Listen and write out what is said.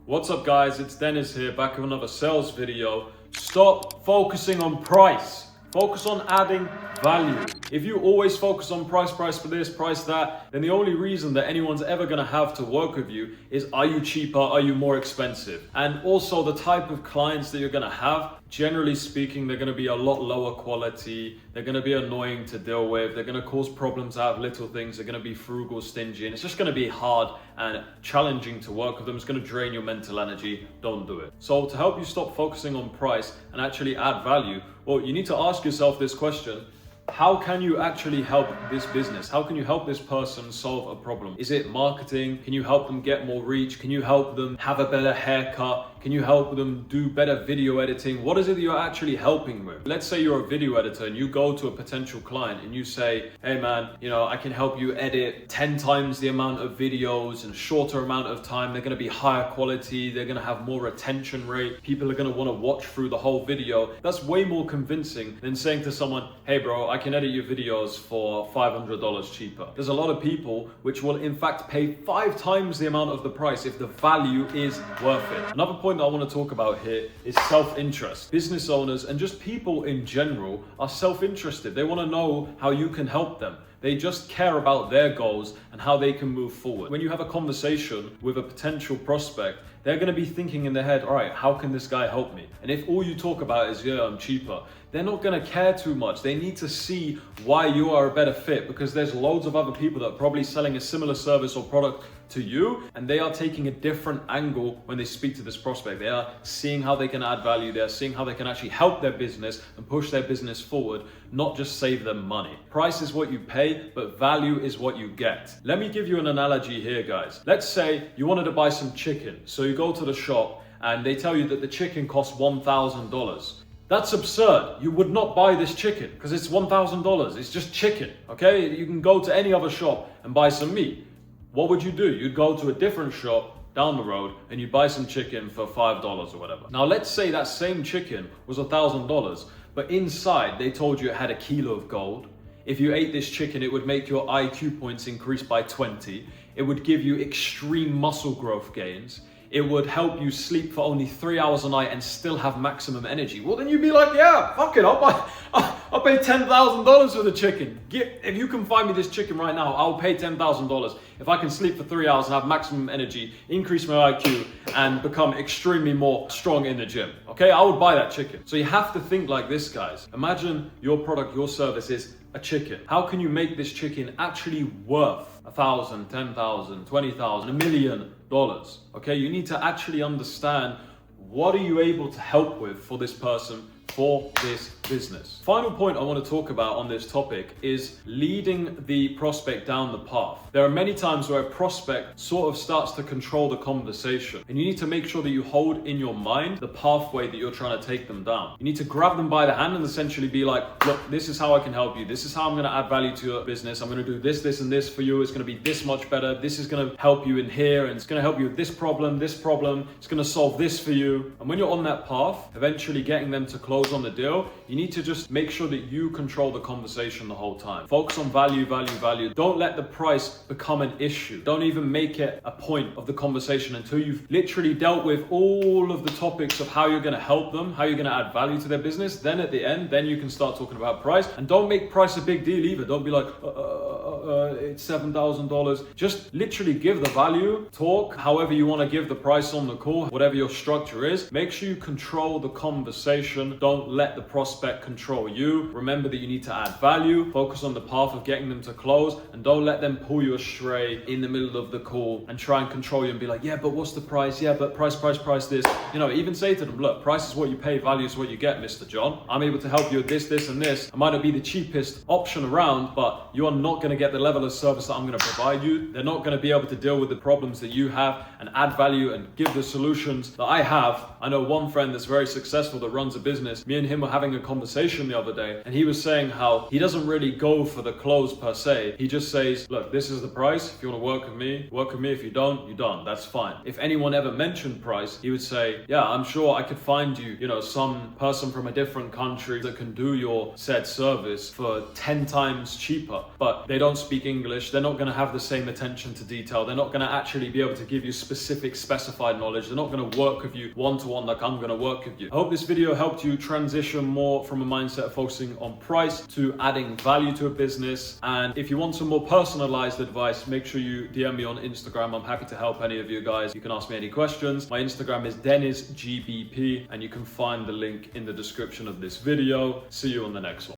What's up guys, it's Dennis here, back with another sales video. Stop focusing on price. Focus on adding value. If you always focus on price for this, price that, then the only reason that anyone's ever gonna have to work with you is, are you cheaper, are you more expensive? And also the type of clients that you're gonna have, generally speaking, they're gonna be a lot lower quality, they're gonna be annoying to deal with, they're gonna cause problems out of little things, they're gonna be frugal, stingy, and it's just gonna be hard and challenging to work with them. It's gonna drain your mental energy. Don't do it. So to help you stop focusing on price and actually add value, well, you need to ask yourself this question. How can you actually help this business? How can you help this person solve a problem? Is it marketing? Can you help them get more reach? Can you help them have a better haircut? Can you help them do better video editing? What is it that you're actually helping with? Let's say you're a video editor and you go to a potential client and you say, hey man, I can help you edit 10 times the amount of videos in a shorter amount of time. They're gonna be higher quality. They're gonna have more retention rate. People are gonna wanna watch through the whole video. That's way more convincing than saying to someone, hey bro, I can edit your videos for $500 cheaper. There's a lot of people which will in fact pay 5 times the amount of the price if the value is worth it. Another point that I want to talk about here is self-interest. Business owners and just people in general are self-interested. They want to know how you can help them. They just care about their goals and how they can move forward. When you have a conversation with a potential prospect, they're going to be thinking in their head, all right, how can this guy help me? And if all you talk about is, yeah, I'm cheaper, they're not going to care too much. They need to see why you are a better fit, because there's loads of other people that are probably selling a similar service or product to you, and they are taking a different angle when they speak to this prospect. They are seeing how they can add value. They're seeing how they can actually help their business and push their business forward, not just save them money. Price is what you pay, but value is what you get. Let me give you an analogy here, guys. Let's say you wanted to buy some chicken. So you go to the shop and they tell you that the chicken costs $1,000. That's absurd. You would not buy this chicken because it's $1,000. It's just chicken, okay? You can go to any other shop and buy some meat. What would you do? You'd go to a different shop down the road and you buy some chicken for $5 or whatever. Now let's say that same chicken was $1,000, but inside they told you it had a kilo of gold. If you ate this chicken, it would make your IQ points increase by 20. It would give you extreme muscle growth gains. It would help you sleep for only 3 hours a night and still have maximum energy. Well, then you'd be like, yeah, fuck it, I'll pay $10,000 for the chicken. If you can find me this chicken right now, I'll pay $10,000 if I can sleep for 3 hours and have maximum energy, increase my IQ, and become extremely more strong in the gym. Okay, I would buy that chicken. So you have to think like this, guys. Imagine your product, your service is a chicken. How can you make this chicken actually worth $1,000, $10,000, $20,000, $1 million? Okay, you need to actually understand, what are you able to help with for this person, for this business? Final point I want to talk about on this topic is leading the prospect down the path. There are many times where a prospect sort of starts to control the conversation, and you need to make sure that you hold in your mind the pathway that you're trying to take them down. You need to grab them by the hand and essentially be like, look, this is how I can help you. This is how I'm going to add value to your business. I'm going to do this, this, and this for you. It's going to be this much better. This is going to help you in here, and it's going to help you with this problem. It's going to solve this for you. And when you're on that path, eventually getting them to close on the deal, you need to just make sure that you control the conversation the whole time. Focus on value, value, value. Don't let the price become an issue. Don't even make it a point of the conversation until you've literally dealt with all of the topics of how you're going to help them, how you're going to add value to their business. Then at the end, then you can start talking about price. And don't make price a big deal either. Don't be like, it's $7,000. Just literally give the value, talk however you want to give the price on the call, whatever your structure is. Make sure you control the conversation. Don't let the prospect control you. Remember that you need to add value, focus on the path of getting them to close, and don't let them pull you astray in the middle of the call and try and control you and be like, yeah, but what's the price? Yeah, but price this. Even say to them, look, price is what you pay, value is what you get, Mr. John. I'm able to help you with this, this, and this. I might not be the cheapest option around, but you are not going to get the level of service that I'm going to provide you. They're not going to be able to deal with the problems that you have and add value and give the solutions that I have. I know one friend that's very successful that runs a business. Me and him were having a conversation the other day, and he was saying how he doesn't really go for the close per se. He just says, look, this is the price. If you want to work with me, work with me. If you don't, you don't. That's fine. If anyone ever mentioned price, he would say, yeah, I'm sure I could find you, some person from a different country that can do your said service for 10 times cheaper, but they don't speak English, they're not going to have the same attention to detail. They're not going to actually be able to give you specific specified knowledge. They're not going to work with you one-to-one like I'm going to work with you. I hope this video helped you transition more from a mindset of focusing on price to adding value to a business. And if you want some more personalized advice, make sure you DM me on Instagram. I'm happy to help any of you guys. You can ask me any questions. My Instagram is DenizGBP, and you can find the link in the description of this video. See you on the next one.